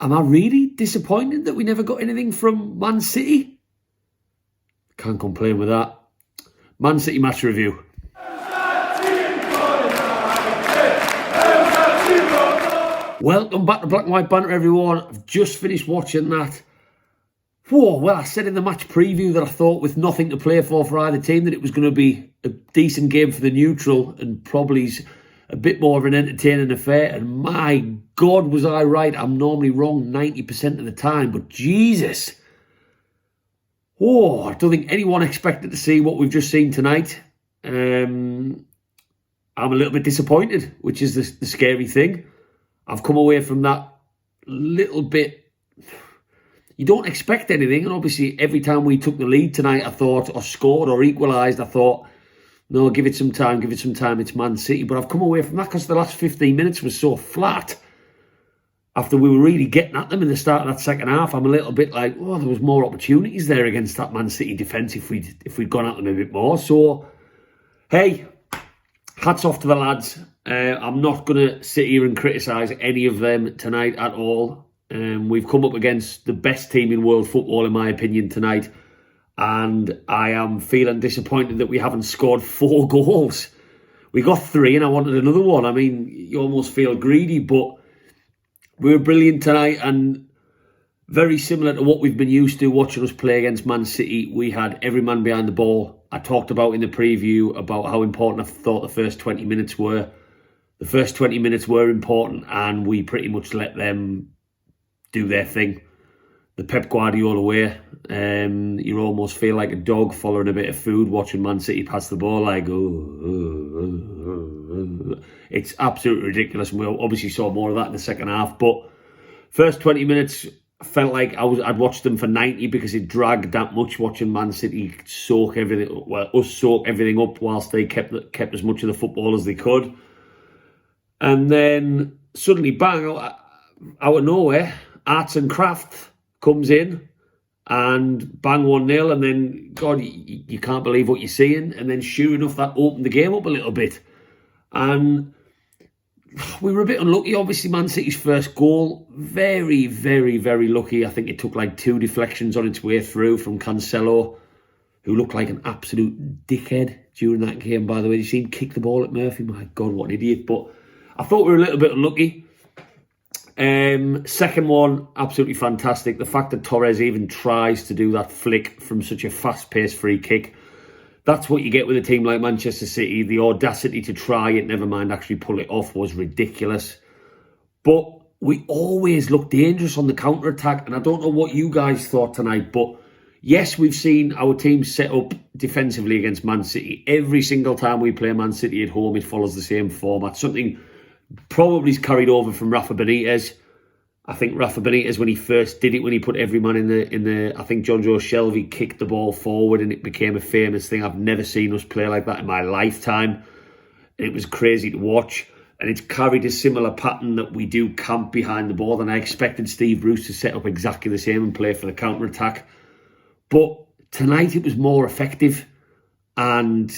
Am I really disappointed that we never got anything from Man City? Can't complain with that. Man City match review. Welcome back to Black and White Banter, everyone. I've just finished watching that. Whoa, well, I said in the match preview that I thought with nothing to play for either team that it was going to be a decent game for the neutral and probably a bit more of an entertaining affair. And my God, was I right. I'm normally wrong 90% of the time, but Jesus. Oh, I don't think anyone expected to see what we've just seen tonight. I'm a little bit disappointed, which is the scary thing. I've come away from that little bit. You don't expect anything, and obviously every time we took the lead tonight, I thought, or scored or equalised, I thought, no, give it some time, it's Man City. But I've come away from that because the last 15 minutes was so flat. After we were really getting at them in the start of that second half, I'm a little bit like, oh, there was more opportunities there against that Man City defence if we'd gone at them a bit more. So, hey, hats off to the lads. I'm not going to sit here and criticise any of them tonight at all. We've come up against the best team in world football, in my opinion, tonight. And I am feeling disappointed that we haven't scored 4 goals. We got 3 and I wanted another one. I mean, you almost feel greedy, but we were brilliant tonight and very similar to what we've been used to watching us play against Man City. We had every man behind the ball. I talked about in the preview about how important I thought the first 20 minutes were. The first 20 minutes were important and we pretty much let them do their thing. The Pep Guardiola way. You almost feel like a dog following a bit of food watching Man City pass the ball like, it's absolutely ridiculous. And we obviously saw more of that in the second half. But first 20 minutes, I felt like I'd watched them for 90 because it dragged that much watching Man City soak everything up whilst they kept as much of the football as they could. And then suddenly, bang, out of nowhere, Arts and Craft comes in and bang 1-0. And then, God, you can't believe what you're seeing. And then sure enough, that opened the game up a little bit. And we were a bit unlucky. Obviously, Man City's first goal, very, very, very lucky. I think it took like 2 deflections on its way through from Cancelo, who looked like an absolute dickhead during that game, by the way. Did you see him kick the ball at Murphy? My God, what an idiot. But I thought we were a little bit unlucky. Second one, absolutely fantastic. The fact that Torres even tries to do that flick from such a fast-paced free kick, that's what you get with a team like Manchester City. The audacity to try it, never mind actually pull it off, was ridiculous. But we always look dangerous on the counter-attack, and I don't know what you guys thought tonight, but yes, we've seen our team set up defensively against Man City. Every single time we play Man City at home, it follows the same format. Something probably carried over from Rafa Benitez. I think Rafa Benitez, when he first did it, when he put every man in the I think John Joe Shelvey kicked the ball forward and it became a famous thing. I've never seen us play like that in my lifetime. It was crazy to watch. And it's carried a similar pattern that we do camp behind the ball. And I expected Steve Bruce to set up exactly the same and play for the counter-attack. But tonight it was more effective. And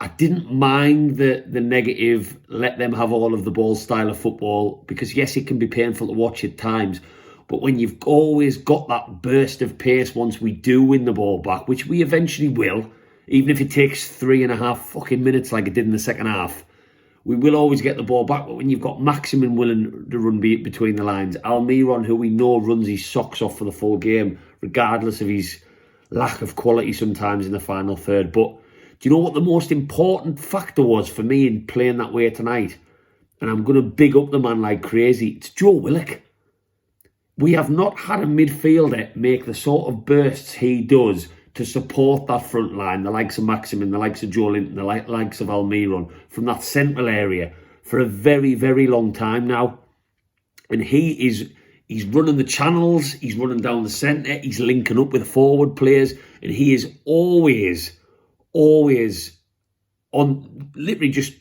I didn't mind the negative, let them have all of the ball style of football, because yes, it can be painful to watch at times, but when you've always got that burst of pace once we do win the ball back, which we eventually will, even if it takes 3.5 fucking minutes like it did in the second half, we will always get the ball back. But when you've got Maximin willing to run between the lines, Almiron, who we know runs his socks off for the full game, regardless of his lack of quality sometimes in the final third, but do you know what the most important factor was for me in playing that way tonight? And I'm going to big up the man like crazy. It's Joe Willock. We have not had a midfielder make the sort of bursts he does to support that front line, the likes of Maximin, the likes of Joe Linton, the likes of Almiron, from that central area for a very, very long time now. And he's running the channels, he's running down the centre, he's linking up with forward players, and he is always on, literally just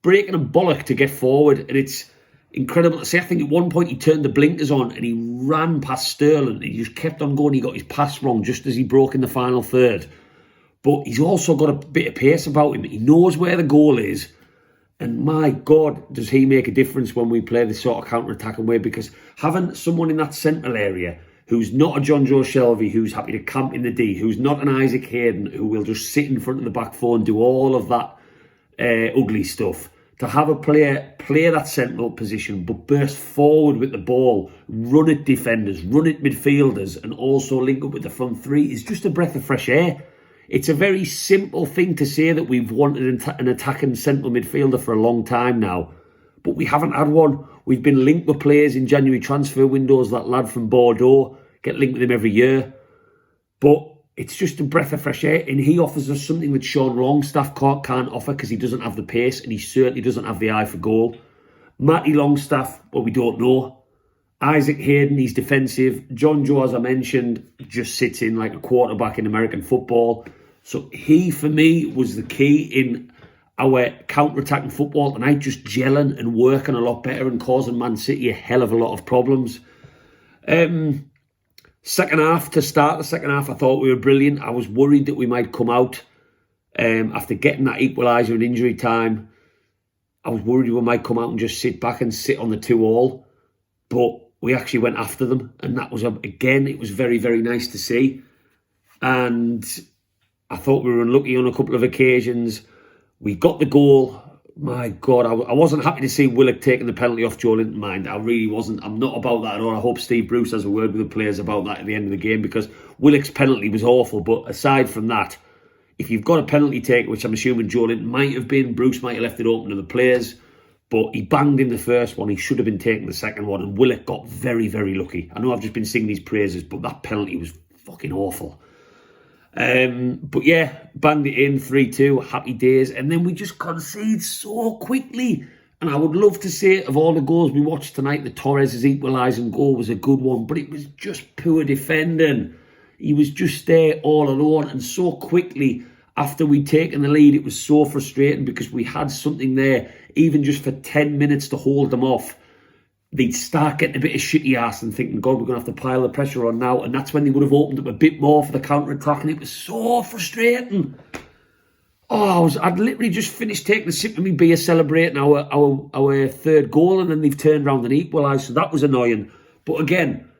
breaking a bollock to get forward. And it's incredible to see. I think at one point he turned the blinkers on and he ran past Sterling. He just kept on going. He got his pass wrong just as he broke in the final third. But he's also got a bit of pace about him. He knows where the goal is. And my God, does he make a difference when we play this sort of counter-attacking way? Because having someone in that central area who's not a John Joe Shelby, who's happy to camp in the D, who's not an Isaac Hayden, who will just sit in front of the back four and do all of that ugly stuff, to have a player play that central position but burst forward with the ball, run at defenders, run at midfielders, and also link up with the front three is just a breath of fresh air. It's a very simple thing to say that we've wanted an attacking central midfielder for a long time now, but we haven't had one. We've been linked with players in January transfer windows. That lad from Bordeaux, get linked with him every year. But it's just a breath of fresh air, and he offers us something that Sean Longstaff can't offer because he doesn't have the pace, and he certainly doesn't have the eye for goal. Matty Longstaff, well, we don't know. Isaac Hayden, he's defensive. John Joe, as I mentioned, just sits in like a quarterback in American football. So he, for me, was the key in our counter-attacking football tonight, just gelling and working a lot better and causing Man City a hell of a lot of problems. Second half, to start the second half, I thought we were brilliant. I was worried that we might come out after getting that equaliser in injury time. I was worried we might come out and just sit back and sit on the 2-2. But we actually went after them. And that was, again, it was very, very nice to see. And I thought we were unlucky on a couple of occasions. We got the goal. My God, I wasn't happy to see Willock taking the penalty off Joe Linton, mind. I really wasn't. I'm not about that at all. I hope Steve Bruce has a word with the players about that at the end of the game, because Willock's penalty was awful. But aside from that, if you've got a penalty take, which I'm assuming Joe Linton might have been, Bruce might have left it open to the players. But he banged in the first one. He should have been taking the second one. And Willock got very, very lucky. I know I've just been singing these praises, but that penalty was fucking awful. But yeah, banged it in 3-2, happy days. And then we just concede so quickly. And I would love to say, of all the goals we watched tonight, the Torres' equalising goal was a good one, but it was just poor defending. He was just there all alone, and so quickly after we'd taken the lead, it was so frustrating because we had something there, even just for 10 minutes to hold them off. They'd start getting a bit of shitty ass and thinking, God, we're going to have to pile the pressure on now. And that's when they would have opened up a bit more for the counter-attack. And it was so frustrating. Oh, I'd literally just finished taking a sip of me beer celebrating our third goal. And then they've turned around and equalised. So that was annoying. But again,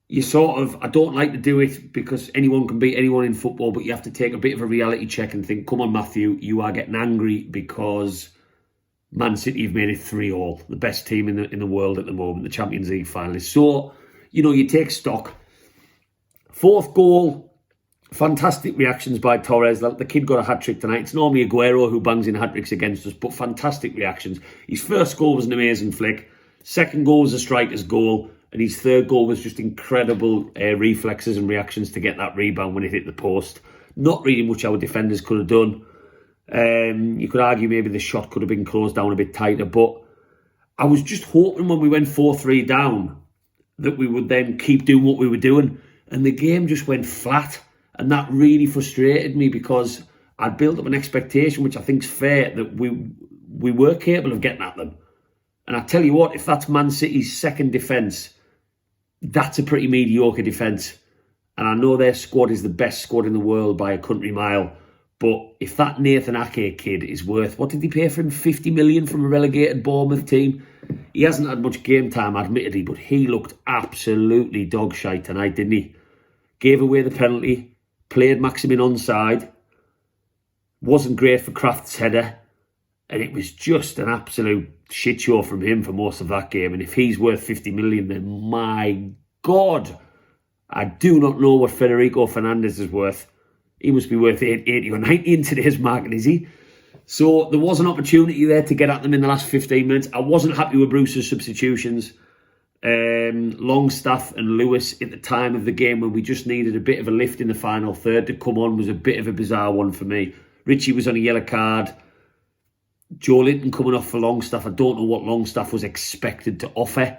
you sort of, I don't like to do it because anyone can beat anyone in football. But you have to take a bit of a reality check and think, come on, Matthew, you are getting angry because Man City have made it 3-3, the best team in the world at the moment, the Champions League finalists. So, you take stock. Fourth goal, fantastic reactions by Torres. The kid got a hat-trick tonight. It's normally Aguero who bangs in hat-tricks against us, but fantastic reactions. His first goal was an amazing flick. Second goal was a striker's goal. And his third goal was just incredible reflexes and reactions to get that rebound when it hit the post. Not really much our defenders could have done. You could argue maybe the shot could have been closed down a bit tighter, but I was just hoping when we went 4-3 down that we would then keep doing what we were doing, and the game just went flat, and that really frustrated me because I'd built up an expectation, which I think's fair, that we were capable of getting at them. And I tell you what, if that's Man City's second defence, that's a pretty mediocre defence, and I know their squad is the best squad in the world by a country mile. But if that Nathan Ake kid is worth, what did they pay for him? 50 million from a relegated Bournemouth team? He hasn't had much game time, admittedly, but he looked absolutely dog shite tonight, didn't he? Gave away the penalty, played Maximin onside, wasn't great for Kraft's header, and it was just an absolute shit show from him for most of that game. And if he's worth 50 million, then my God, I do not know what Federico Fernandez is worth. He must be worth 80 or 90 in today's market, is he? So there was an opportunity there to get at them in the last 15 minutes. I wasn't happy with Bruce's substitutions. Longstaff and Lewis at the time of the game when we just needed a bit of a lift in the final third to come on was a bit of a bizarre one for me. Richie was on a yellow card. Joe Linton coming off for Longstaff. I don't know what Longstaff was expected to offer.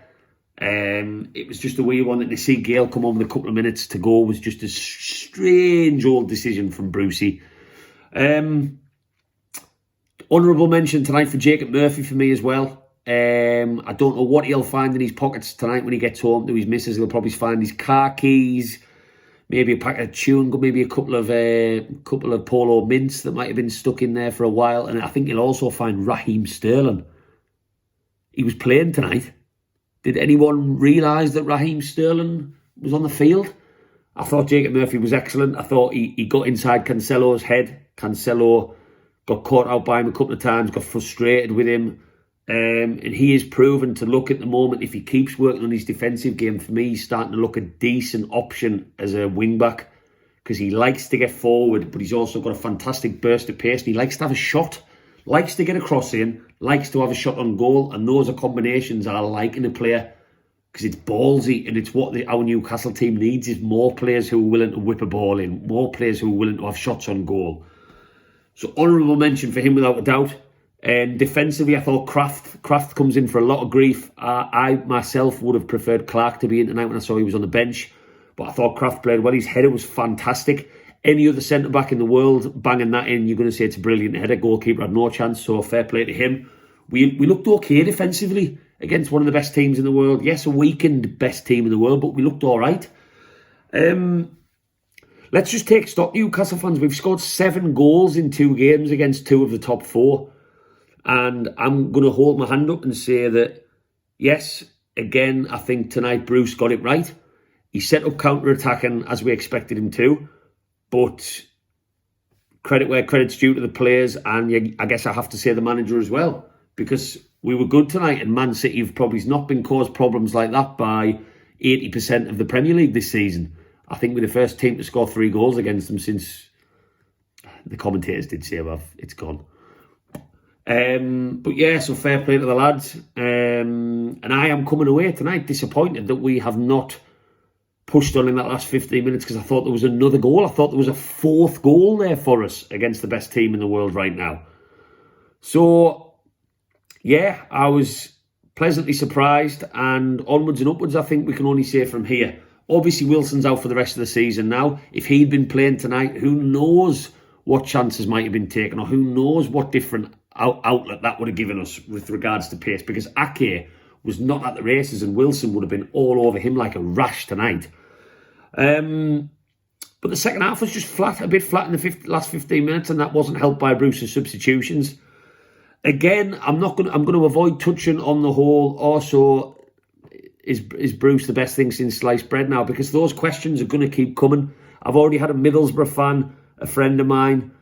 It was just a weird one that to see Gale come on with a couple of minutes to go was just a strange old decision from Brucey. Honourable mention tonight for Jacob Murphy for me as well. I don't know what he'll find in his pockets tonight when he gets home to his missus. He'll probably find his car keys, maybe a packet of chewing gum, maybe a couple of Polo mints that might have been stuck in there for a while. And I think you'll also find Raheem Sterling. He was playing tonight. Did anyone realise that Raheem Sterling was on the field? I thought Jacob Murphy was excellent. I thought he got inside Cancelo's head. Cancelo got caught out by him a couple of times, got frustrated with him. And he is proven to look at the moment, if he keeps working on his defensive game, for me, he's starting to look a decent option as a wing-back, because he likes to get forward, but he's also got a fantastic burst of pace, and he likes to have a shot, likes to get a cross in, likes to have a shot on goal, and those are combinations I like in a player, because it's ballsy, and it's what our Newcastle team needs, is more players who are willing to whip a ball in, more players who are willing to have shots on goal. So honourable mention for him without a doubt. And defensively, I thought Kraft comes in for a lot of grief. I myself would have preferred Clark to be in tonight when I saw he was on the bench, but I thought Kraft played well. His header was fantastic. Any other centre-back in the world banging that in, you're going to say it's a brilliant header. Goalkeeper had no chance, so fair play to him. We looked okay defensively against one of the best teams in the world. Yes, a weakened best team in the world, but we looked all right. Let's just take stock, Newcastle fans. We've scored 7 goals in 2 games against 2 of the top 4. And I'm going to hold my hand up and say that, yes, again, I think tonight Bruce got it right. He set up counter-attacking as we expected him to. But credit where credit's due to the players, and I guess I have to say the manager as well. Because we were good tonight, and Man City have probably not been caused problems like that by 80% of the Premier League this season. I think we're the first team to score 3 goals against them since the commentators did say, well, it's gone. But yeah, so fair play to the lads. And I am coming away tonight disappointed that we have not pushed on in that last 15 minutes, because I thought there was another goal. I thought there was a 4th goal there for us against the best team in the world right now. So, yeah, I was pleasantly surprised, and onwards and upwards, I think we can only say from here. Obviously, Wilson's out for the rest of the season now. If he'd been playing tonight, who knows what chances might have been taken, or who knows what different outlet that would have given us with regards to pace, because Ake was not at the races and Wilson would have been all over him like a rash tonight. But the second half was just flat, a bit flat in the last 15 minutes, and that wasn't helped by Bruce's substitutions. Again, I'm going to avoid touching on the whole. Also, is Bruce the best thing since sliced bread now? Because those questions are going to keep coming. I've already had a Middlesbrough fan, a friend of mine,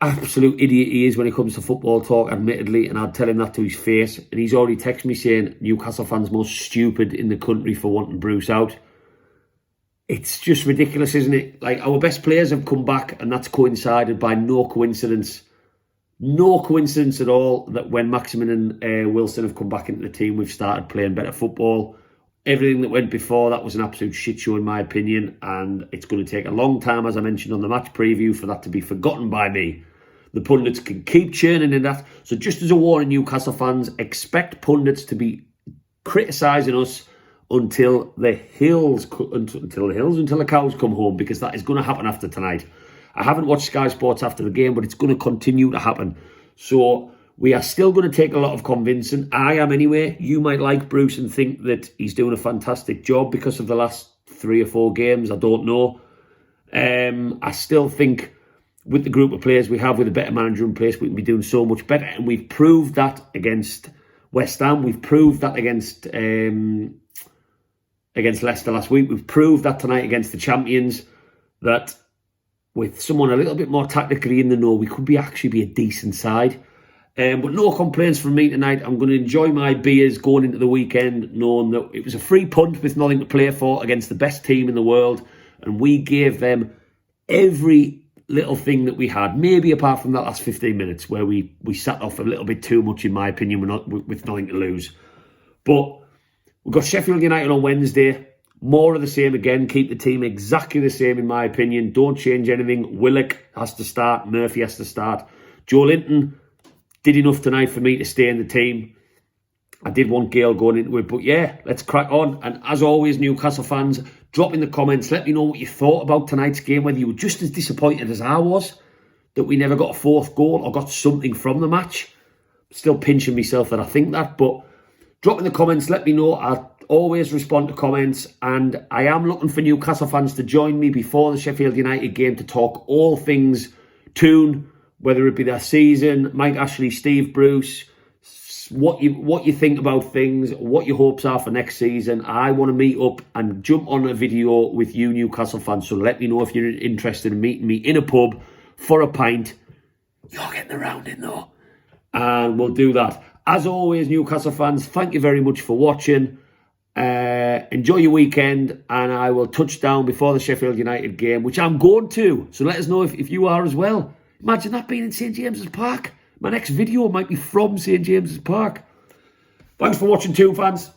absolute idiot he is when it comes to football talk, admittedly, and I'd tell him that to his face. And he's already texted me saying Newcastle fans most stupid in the country for wanting Bruce out. It's just ridiculous, isn't it? Like, our best players have come back, and that's coincided by no coincidence. No coincidence at all that when Maximin and Wilson have come back into the team, we've started playing better football. Everything that went before that was an absolute shit show in my opinion, and it's going to take a long time, as I mentioned on the match preview, for that to be forgotten by me. The pundits can keep churning in that. So just as a warning, Newcastle fans, expect pundits to be criticising us until the cows come home, because that is going to happen after tonight. I haven't watched Sky Sports after the game, but it's going to continue to happen. So we are still going to take a lot of convincing. I am anyway. You might like Bruce and think that he's doing a fantastic job because of the last 3 or 4 games. I don't know. I still think with the group of players we have, with a better manager in place, we can be doing so much better. And we've proved that against West Ham. We've proved that against Leicester last week. We've proved that tonight against the champions, that with someone a little bit more tactically in the know, we could actually be a decent side. But no complaints from me tonight. I'm going to enjoy my beers going into the weekend, knowing that it was a free punt with nothing to play for against the best team in the world. And we gave them every little thing that we had, maybe apart from that last 15 minutes where we sat off a little bit too much, in my opinion, with nothing to lose. But we've got Sheffield United on Wednesday. More of the same again. Keep the team exactly the same, in my opinion. Don't change anything. Willock has to start. Murphy has to start. Joe Linton did enough tonight for me to stay in the team. I did want Gale going into it. But yeah, let's crack on. And as always, Newcastle fans, drop in the comments. Let me know what you thought about tonight's game. Whether you were just as disappointed as I was that we never got a 4th goal or got something from the match. Still pinching myself that I think that. But drop in the comments. Let me know. always respond to comments, and I am looking for Newcastle fans to join me before the Sheffield United game to talk all things Toon, whether it be their season, Mike Ashley, Steve Bruce, what you think about things, what your hopes are for next season. I want to meet up and jump on a video with you Newcastle fans, so let me know if you're interested in meeting me in a pub for a pint. You're getting around it though, and we'll do that. As always, Newcastle fans, thank you very much for watching. Enjoy your weekend, and I will touch down before the Sheffield United game, which I'm going to, so let us know if you are as well. Imagine that being in St James's Park. My next video might be from St James's Park. Thanks for watching too, fans.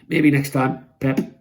Maybe next time. Pep.